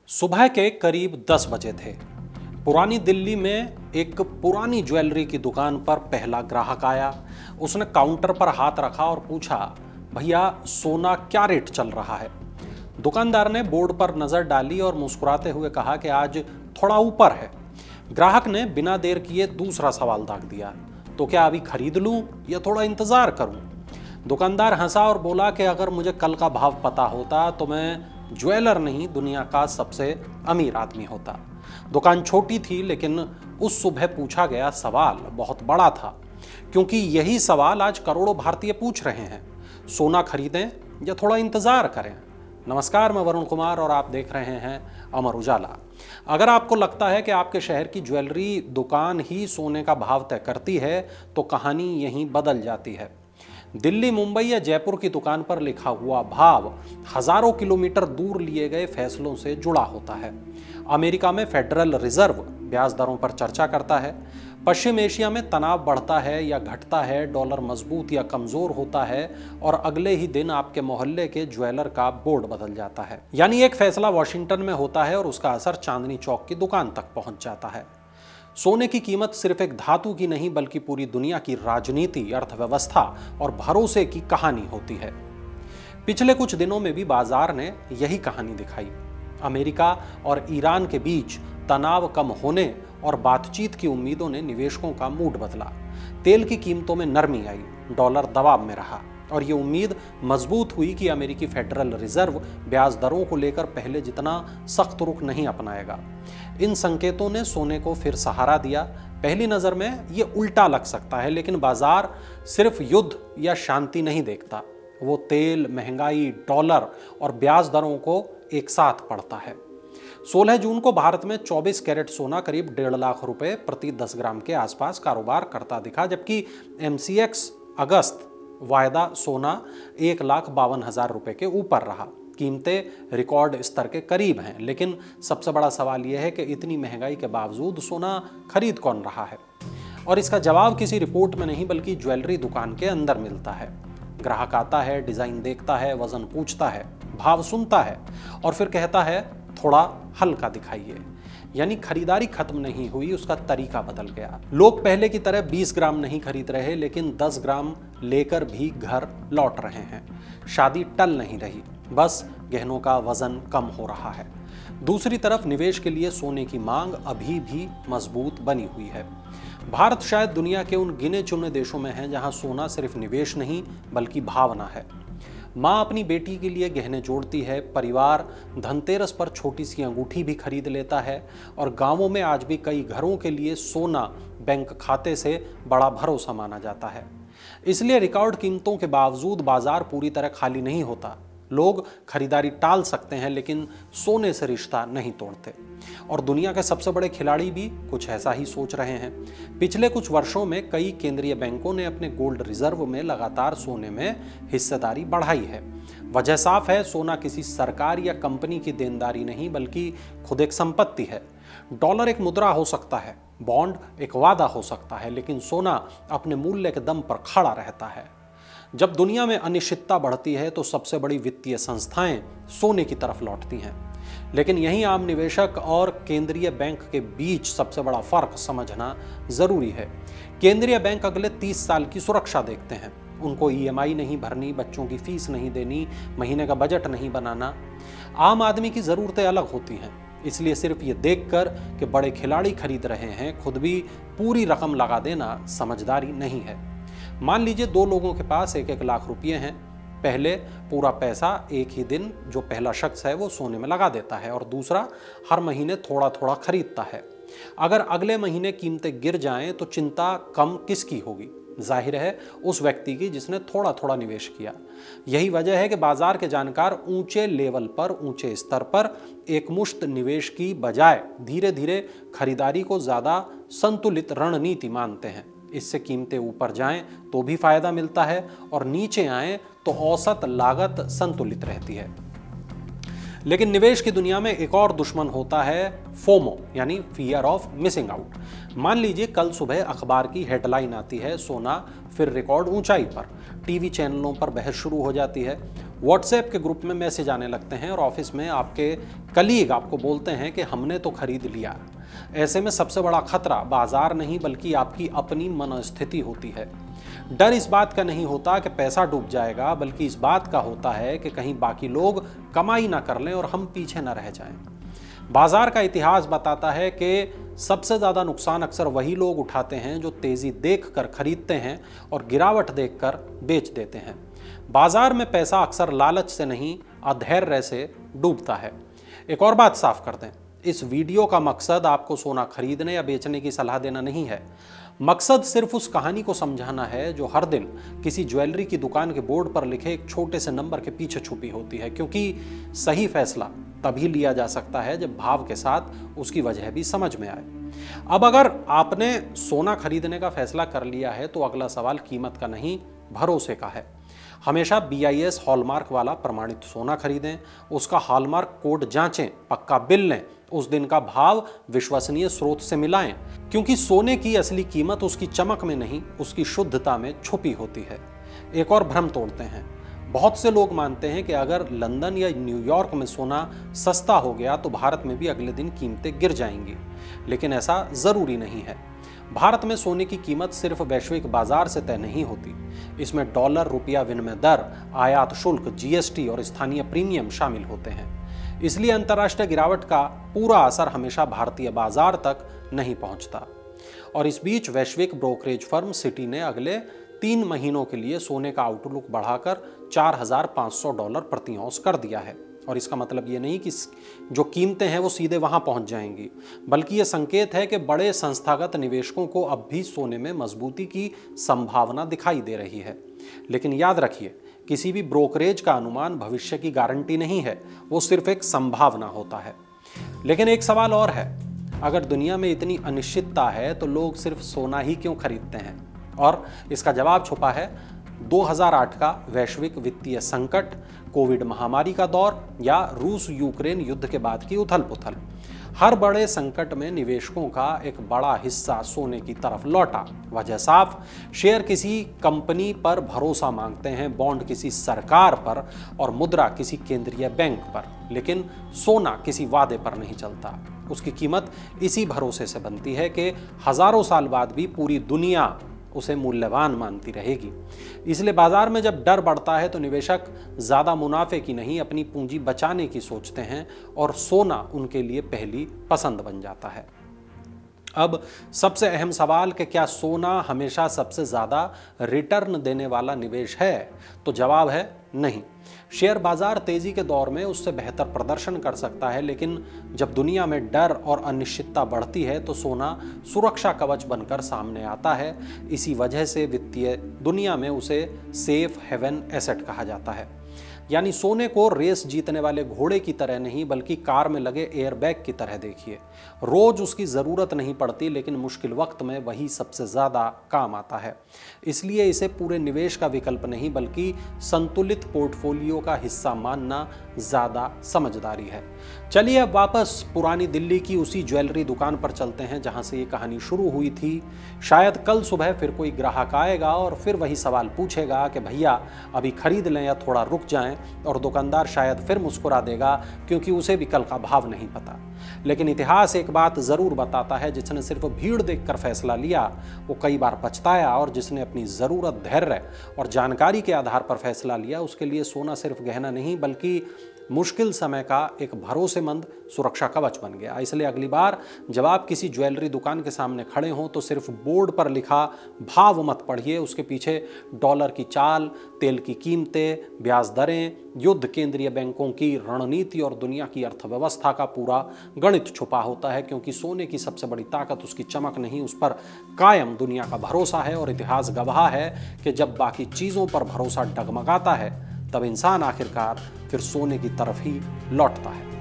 सुबह के करीब 10 बजे थे। पुरानी दिल्ली में एक पुरानी ज्वेलरी की दुकान पर पहला ग्राहक आया। उसने काउंटर पर हाथ रखा और पूछा, भैया सोना क्या रेट चल रहा है? दुकानदार ने बोर्ड पर नजर डाली और मुस्कुराते हुए कहा कि आज थोड़ा ऊपर है। ग्राहक ने बिना देर किए दूसरा सवाल दाग दिया, तो क्या अभी खरीद लूं या थोड़ा इंतजार करूं? दुकानदार हंसा और बोला कि अगर मुझे कल का भाव पता होता तो मैं ज्वेलर नहीं, दुनिया का सबसे अमीर आदमी होता। दुकान छोटी थी, लेकिन उस सुबह पूछा गया सवाल बहुत बड़ा था, क्योंकि यही सवाल आज करोड़ों भारतीय पूछ रहे हैं। सोना खरीदें या थोड़ा इंतजार करें? नमस्कार, मैं वरुण कुमार और आप देख रहे हैं अमर उजाला। अगर आपको लगता है कि आपके शहर की ज्वेलरी दुकान ही सोने का भाव तय करती है, तो कहानी यहीं बदल जाती है। दिल्ली, मुंबई या जयपुर की दुकान पर लिखा हुआ भाव हजारों किलोमीटर दूर लिए गए फैसलों से जुड़ा होता है। अमेरिका में फेडरल रिजर्व ब्याज दरों पर चर्चा करता है। पश्चिम एशिया में तनाव बढ़ता है या घटता है, डॉलर मजबूत या कमजोर होता है, और अगले ही दिन आपके मोहल्ले के ज्वेलर का बोर्ड बदल जाता है। यानी एक फैसला वॉशिंगटन में होता है और उसका असर चांदनी चौक की दुकान तक पहुंच जाता है। सोने की कीमत सिर्फ एक धातु की नहीं, बल्कि पूरी दुनिया की राजनीति, अर्थव्यवस्था और भरोसे की कहानी होती है। पिछले कुछ दिनों में भी बाजार ने यही कहानी दिखाई। अमेरिका और ईरान के बीच तनाव कम होने और बातचीत की उम्मीदों ने निवेशकों का मूड बदला। तेल की कीमतों में नरमी आई, डॉलर दबाव में रहा और ये उम्मीद मजबूत हुई कि अमेरिकी फेडरल रिजर्व ब्याज दरों को लेकर पहले जितना सख्त रुख नहीं अपनाएगा। इन संकेतों ने सोने को फिर सहारा दिया। पहली नजर में ये उल्टा लग सकता है, लेकिन बाजार सिर्फ युद्ध या शांति नहीं देखता, वो तेल, महंगाई, डॉलर और ब्याज दरों को एक साथ पढ़ता है। 16 जून को भारत में 24 कैरेट सोना करीब 1.5 लाख रुपए प्रति 10 ग्राम के आसपास कारोबार करता दिखा, जबकि MCX अगस्त वायदा सोना 1,52,000 रुपए के ऊपर रहा। कीमतें रिकॉर्ड स्तर के करीब हैं, लेकिन सबसे बड़ा सवाल यह है कि इतनी महंगाई के बावजूद सोना खरीद कौन रहा है? और इसका जवाब किसी रिपोर्ट में नहीं, बल्कि ज्वेलरी दुकान के अंदर मिलता है। ग्राहक आता है, डिजाइन देखता है, वजन पूछता है, भाव सुनता है और फिर कहता है थोड़ा हल्का दिखाइए। यानी खरीदारी खत्म नहीं हुई, उसका तरीका बदल गया। लोग पहले की तरह 20 ग्राम नहीं खरीद रहे, लेकिन 10 ग्राम लेकर भी घर लौट रहे हैं। शादी टल नहीं रही, बस गहनों का वजन कम हो रहा है। दूसरी तरफ निवेश के लिए सोने की मांग अभी भी मजबूत बनी हुई है। भारत शायद दुनिया के उन गिने चुने देशों में है जहां सोना सिर्फ निवेश नहीं, बल्कि भावना है। माँ अपनी बेटी के लिए गहने जोड़ती है, परिवार धनतेरस पर छोटी सी अंगूठी भी खरीद लेता है और गांवों में आज भी कई घरों के लिए सोना बैंक खाते से बड़ा भरोसा माना जाता है। इसलिए रिकॉर्ड कीमतों के बावजूद बाजार पूरी तरह खाली नहीं होता। लोग खरीदारी टाल सकते हैं, लेकिन सोने से रिश्ता नहीं तोड़ते। और दुनिया के सबसे बड़े खिलाड़ी भी कुछ ऐसा ही सोच रहे हैं। पिछले कुछ वर्षों में कई केंद्रीय बैंकों ने अपने गोल्ड रिजर्व में लगातार सोने में हिस्सेदारी बढ़ाई है। वजह साफ है, सोना किसी सरकार या कंपनी की देनदारी नहीं, बल्कि खुद एक संपत्ति है। डॉलर एक मुद्रा हो सकता है, बॉन्ड एक वादा हो सकता है, लेकिन सोना अपने मूल्य के दम पर खड़ा रहता है। जब दुनिया में अनिश्चितता बढ़ती है तो सबसे बड़ी वित्तीय संस्थाएं सोने की तरफ लौटती हैं। लेकिन यही आम निवेशक और केंद्रीय बैंक के बीच सबसे बड़ा फर्क समझना जरूरी है। केंद्रीय बैंक अगले 30 साल की सुरक्षा देखते हैं। उनको EMI नहीं भरनी, बच्चों की फीस नहीं देनी, महीने का बजट नहीं बनाना। आम आदमी की जरूरतें अलग होती हैं, इसलिए सिर्फ ये देखकर कि बड़े खिलाड़ी खरीद रहे हैं, खुद भी पूरी रकम लगा देना समझदारी नहीं है। मान लीजिए 2 लोगों के पास 1-1 लाख रुपये हैं। पहले पूरा पैसा एक ही दिन जो पहला शख्स है वो सोने में लगा देता है और दूसरा हर महीने थोड़ा थोड़ा खरीदता है। अगर अगले महीने कीमतें गिर जाएं तो चिंता कम किसकी होगी? जाहिर है उस व्यक्ति की जिसने थोड़ा थोड़ा निवेश किया। यही वजह है कि बाजार के जानकार ऊंचे लेवल पर, ऊंचे स्तर पर एकमुश्त निवेश की बजाय धीरे धीरे खरीदारी को ज्यादा संतुलित रणनीति मानते हैं। इससे कीमतें ऊपर जाएं तो भी फायदा मिलता है और नीचे आएं तो औसत लागत संतुलित रहती है। लेकिन निवेश की दुनिया में एक और दुश्मन होता है, फोमो, यानी फियर ऑफ मिसिंग आउट। मान लीजिए कल सुबह अखबार की हेडलाइन आती है, सोना फिर रिकॉर्ड ऊंचाई पर, टीवी चैनलों पर बहस शुरू हो जाती है, व्हाट्सएप के ग्रुप में मैसेज आने लगते हैं और ऑफिस में आपके कलीग आपको बोलते हैं कि हमने तो खरीद लिया। ऐसे में सबसे बड़ा खतरा बाजार नहीं बल्कि आपकी अपनी मनोस्थिति होती है। डर इस बात का नहीं होता कि पैसा डूब जाएगा, बल्कि इस बात का होता है कि कहीं बाकी लोग कमाई ना कर लें और हम पीछे ना रह जाएं। बाजार का इतिहास बताता है कि सबसे ज़्यादा नुकसान अक्सर वही लोग उठाते हैं जो तेज़ी देखकर खरीदते हैं और गिरावट देखकर बेच देते हैं। बाजार में पैसा अक्सर लालच से नहीं, अधैर्य से डूबता है। एक और बात साफ कर दें, इस वीडियो का मकसद आपको सोना खरीदने या बेचने की सलाह देना नहीं है। मकसद सिर्फ उस कहानी को समझाना है जो हर दिन किसी ज्वेलरी की दुकान के बोर्ड पर लिखे एक छोटे से नंबर के पीछे छुपी होती है, क्योंकि सही फैसला तभी लिया जा सकता है जब भाव के साथ उसकी वजह भी समझ में आए। अब अगर आपने सोना खरीदने का फैसला कर लिया है तो अगला सवाल कीमत का नहीं, भरोसे का है। हमेशा BIS हॉलमार्क वाला प्रमाणित सोना खरीदें, उसका हॉलमार्क कोड जांचें, पक्का बिल लें, उस दिन का भाव विश्वसनीय स्रोत से मिलाएं, क्योंकि सोने की असली कीमत उसकी चमक में नहीं, उसकी शुद्धता में छुपी होती है। एक और भ्रम तोड़ते हैं। बहुत से लोग मानते हैं कि अगर लंदन या न्यूयॉर्क में सोना सस्ता हो गया तो भारत में भी अगले दिन कीमतें गिर जाएंगी, लेकिन ऐसा जरूरी नहीं है। भारत में सोने की कीमत सिर्फ वैश्विक बाजार से तय नहीं होती। इसमें डॉलर रुपया विनिमय दर, आयात शुल्क, GST और स्थानीय प्रीमियम शामिल होते हैं। इसलिए अंतर्राष्ट्रीय गिरावट का पूरा असर हमेशा भारतीय बाजार तक नहीं पहुंचता। और इस बीच वैश्विक ब्रोकरेज फर्म सिटी ने अगले 3 महीनों के लिए सोने का आउटलुक बढ़ाकर $4,500 प्रति औंस कर दिया है। और इसका मतलब ये नहीं कि जो कीमतें हैं वो सीधे वहां पहुंच जाएंगी, बल्कि ये संकेत है कि बड़े संस्थागत निवेशकों को अब भी सोने में मजबूती की संभावना दिखाई दे रही है। लेकिन याद रखिए, किसी भी ब्रोकरेज का अनुमान भविष्य की गारंटी नहीं है, वो सिर्फ एक संभावना होता है। लेकिन एक सवाल और है, अगर दुनिया में इतनी अनिश्चितता है तो लोग सिर्फ सोना ही क्यों खरीदते हैं? और इसका जवाब छुपा है 2008 का वैश्विक वित्तीय संकट, कोविड महामारी का दौर या रूस यूक्रेन युद्ध के बाद की उथल पुथल। हर बड़े संकट में निवेशकों का एक बड़ा हिस्सा सोने की तरफ लौटा। वजह साफ, शेयर किसी कंपनी पर भरोसा मांगते हैं, बॉन्ड किसी सरकार पर और मुद्रा किसी केंद्रीय बैंक पर, लेकिन सोना किसी वादे पर नहीं चलता। उसकी कीमत इसी भरोसे से बनती है कि हजारों साल बाद भी पूरी दुनिया उसे मूल्यवान मानती रहेगी। इसलिए बाजार में जब डर बढ़ता है तो निवेशक ज़्यादा मुनाफे की नहीं, अपनी पूंजी बचाने की सोचते हैं और सोना उनके लिए पहली पसंद बन जाता है। अब सबसे अहम सवाल कि क्या सोना हमेशा सबसे ज़्यादा रिटर्न देने वाला निवेश है? तो जवाब है नहीं। शेयर बाजार तेजी के दौर में उससे बेहतर प्रदर्शन कर सकता है, लेकिन जब दुनिया में डर और अनिश्चितता बढ़ती है तो सोना सुरक्षा कवच बनकर सामने आता है। इसी वजह से वित्तीय दुनिया में उसे सेफ हेवन एसेट कहा जाता है। यानी सोने को रेस जीतने वाले घोड़े की तरह नहीं, बल्कि कार में लगे एयरबैग की तरह देखिए। रोज उसकी ज़रूरत नहीं पड़ती, लेकिन मुश्किल वक्त में वही सबसे ज़्यादा काम आता है। इसलिए इसे पूरे निवेश का विकल्प नहीं, बल्कि संतुलित पोर्टफोलियो का हिस्सा मानना ज़्यादा समझदारी है। चलिए अब वापस पुरानी दिल्ली की उसी ज्वेलरी दुकान पर चलते हैं जहां से ये कहानी शुरू हुई थी। शायद कल सुबह फिर कोई ग्राहक आएगा और फिर वही सवाल पूछेगा कि भैया अभी खरीद लें या थोड़ा रुक जाएं, और दुकानदार शायद फिर मुस्कुरा देगा क्योंकि उसे भी कल का भाव नहीं पता। लेकिन इतिहास एक बात जरूर बताता है, जिसने सिर्फ भीड़ देखकर फैसला लिया वो कई बार पछताया, और जिसने अपनी जरूरत, धैर्य और जानकारी के आधार पर फैसला लिया उसके लिए सोना सिर्फ गहना नहीं बल्कि मुश्किल समय का एक भरोसेमंद सुरक्षा कवच बन गया। इसलिए अगली बार जब आप किसी ज्वेलरी दुकान के सामने खड़े हों तो सिर्फ बोर्ड पर लिखा भाव मत पढ़िए, उसके पीछे डॉलर की चाल, तेल की कीमतें, ब्याज दरें, युद्ध, केंद्रीय बैंकों की रणनीति और दुनिया की अर्थव्यवस्था का पूरा गणित छुपा होता है। क्योंकि सोने की सबसे बड़ी ताकत उसकी चमक नहीं, उस पर कायम दुनिया का भरोसा है। और इतिहास गवाह है कि जब बाकी चीज़ों पर भरोसा डगमगाता है तब इंसान आखिरकार फिर सोने की तरफ ही लौटता है।